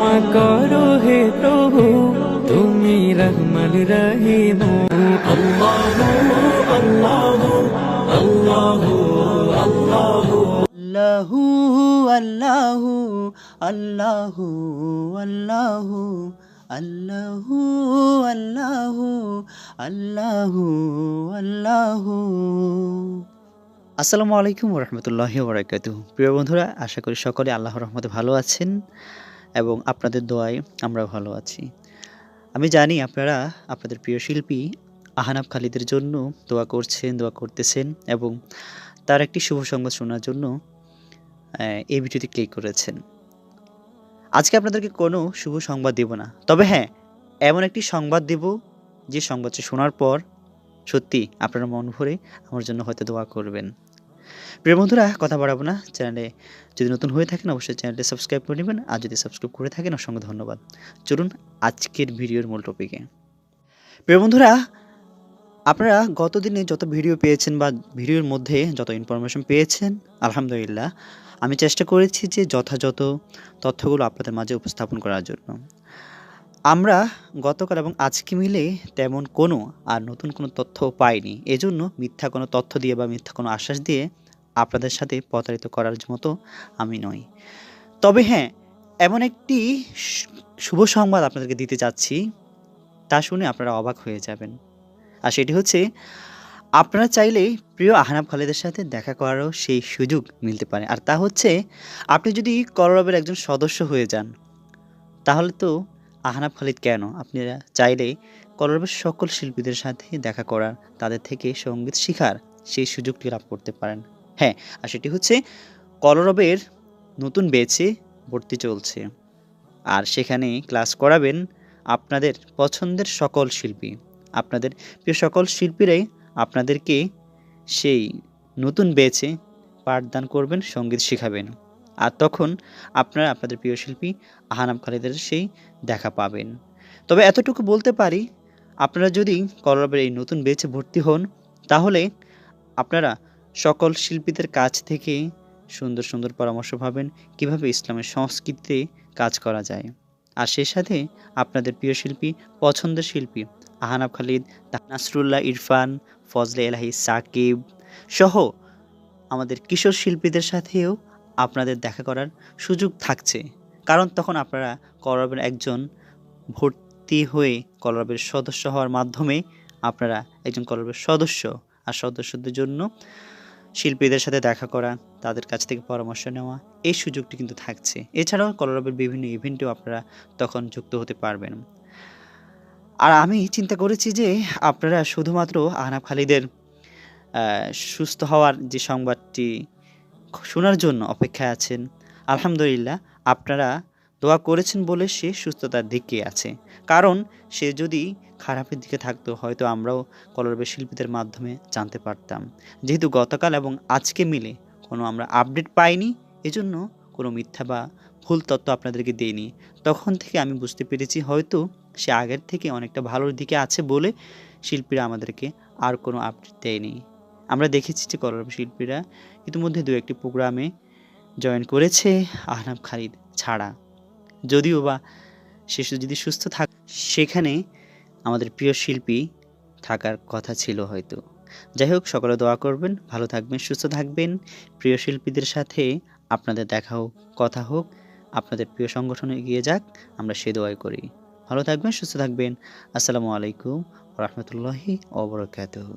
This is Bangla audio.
ক্ষমা করো হে প্রভু, তুমি রহমান রহিম। আল্লাহু আল্লাহু আল্লাহু আল্লাহু আল্লাহু আল্লাহু আল্লাহু আল্লাহু আল্লাহু আল্লাহু আল্লাহু আল্লাহু। আসসালামু আলাইকুম রহমতুল্লাহি ওবারাকাতুহু। প্রিয় বন্ধুরা, আশা করি সকলে আল্লাহর রহমতে ভালো আছেন এবং আপনাদের দোয়ায় আমরা ভালো আছি। আমি জানি আপনারা আপনাদের প্রিয় শিল্পী আহনাব খালিদের জন্য দোয়া করছেন, দোয়া করতেছেন এবং তার একটি শুভ সংবাদ শোনার জন্য এই ভিডিওটি ক্লিক করেছেন। আজকে আপনাদেরকে কোনো শুভ সংবাদ দেব না, তবে হ্যাঁ, এমন একটি সংবাদ দেব যে সংবাদটি শোনার পর সত্যি আপনারা মন ভরে আমার জন্য হয়তো দোয়া করবেন। প্রিয় বন্ধুরা, কথা বাড়াবো না। চ্যানেলে যদি নতুন হয়ে থাকেন অবশ্যই চ্যানেলটি সাবস্ক্রাইব করে নেবেন, আর যদি সাবস্ক্রাইব করে থাকেন অসংখ্য ধন্যবাদ। চলুন আজকের ভিডিওর মূল টপিকে। প্রিয় বন্ধুরা, আপনারা গত দিনে যত ভিডিও পেয়েছেন বা ভিডিওর মধ্যে যত ইনফরমেশন পেয়েছেন, আলহামদুলিল্লাহ আমি চেষ্টা করেছি যে যথাযথ তথ্যগুলো আপনাদের মাঝে উপস্থাপন করার জন্য। আমরা গতকাল এবং আজকে মিলে তেমন কোনো আর নতুন কোনো তথ্য পাইনি। এজন্য মিথ্যা কোনো তথ্য দিয়ে বা মিথ্যা কোনো আশ্বাস দিয়ে আপনাদের সাথে প্রতারিত করার মতো আমি নই। তবে হ্যাঁ, এমন একটি শুভ সংবাদ আপনাদেরকে দিতে চাচ্ছি, তা শুনে আপনারা অবাক হয়ে যাবেন। আর সেটি হচ্ছে, আপনারা চাইলে প্রিয় আহনাব খালিদের সাথে দেখা করারও সেই সুযোগ মিলতে পারে। আর তা হচ্ছে, আপনি যদি কলরবের একজন সদস্য হয়ে যান, তাহলে তো আহনাব খালিদ কেন, আপনারা চাইলে কলরবের সকল শিল্পীদের সাথে দেখা করার, তাদের থেকে সঙ্গীত শিখার সেই সুযোগটি লাভ করতে পারেন। হ্যাঁ, আর সেটি হচ্ছে কলরবের নতুন ব্যাচে ভর্তি চলছে, আর সেখানে ক্লাস করাবেন আপনাদের পছন্দের সকল শিল্পী। আপনাদের প্রিয় সকল শিল্পীরাই আপনাদেরকে সেই নতুন ব্যাচে পাঠদান করবেন, সঙ্গীত শিখাবেন। আর তখন আপনারা আপনাদের প্রিয় শিল্পী আহনাব খালিদের সেই দেখা পাবেন। তবে এতটুকু বলতে পারি, আপনারা যদি কলরবের এই নতুন ব্যাচে ভর্তি হন, তাহলে আপনারা সকল শিল্পীদের কাছ থেকে সুন্দর সুন্দর পরামর্শ পাবেন কীভাবে ইসলামের সংস্কৃতিতে কাজ করা যায়। আর সেই সাথে আপনাদের প্রিয় শিল্পী, পছন্দের শিল্পী আহনাব খালিদ, নাসরুল্লাহ ইরফান, ফজলে এলাহি সাকিব সহ আমাদের কিশোর শিল্পীদের সাথেও আপনাদের দেখা করার সুযোগ থাকছে। কারণ তখন আপনারা কলরবের একজন ভর্তি হয়ে কলরবের সদস্য হওয়ার মাধ্যমে আপনারা একজন কলরবের সদস্য, আর সদস্যদের জন্য শিল্পীদের সাথে দেখা করা, তাদের কাছ থেকে পরামর্শ নেওয়া, এই সুযোগটি কিন্তু থাকছে। এছাড়াও কলরবের বিভিন্ন ইভেন্টেও আপনারা তখন যুক্ত হতে পারবেন। আর আমি চিন্তা করেছি যে আপনারা শুধুমাত্র আহনাব খালিদের সুস্থ হওয়ার যে সংবাদটি শোনার জন্য অপেক্ষায় আছেন। আলহামদুলিল্লাহ, আপনারা দোয়া করেছেন বলে সে সুস্থতার দিকে আছে। কারণ সে যদি খারাপের দিকে থাকতো, হয়তো আমরাও কলরবের শিল্পীদের মাধ্যমে জানতে পারতাম। যেহেতু গতকাল এবং আজকে মিলে কোনো আমরা আপডেট পাইনি, এজন্য কোনো মিথ্যা বা ভুল তথ্য আপনাদেরকে দেইনি। তখন থেকে আমি বুঝতে পেরেছি হয়তো সে আগের থেকে অনেকটা ভালোর দিকে আছে বলে শিল্পীরা আমাদেরকে আর কোনো আপডেট দেয়নি। আমরা দেখেছি যে কলরব শিল্পীরা ইতিমধ্যে দু একটি প্রোগ্রামে জয়েন করেছে আহনাব খালিদ ছাড়া। যদিও বা শিশু যদি সুস্থ সেখানে আমাদের প্রিয় শিল্পী থাকার কথা ছিল হয়তো। যাই হোক, সকলে দোয়া করবেন, ভালো থাকবেন, সুস্থ থাকবেন। প্রিয় শিল্পীদের সাথে আপনাদের দেখা হোক, কথা হোক, আপনাদের প্রিয় সংগঠনে এগিয়ে যাক, আমরা সে দোয়াই করি। ভালো থাকবেন, সুস্থ থাকবেন। আসসালামু আলাইকুম ওয়া রাহমাতুল্লাহি ওয়া বারাকাতুহু।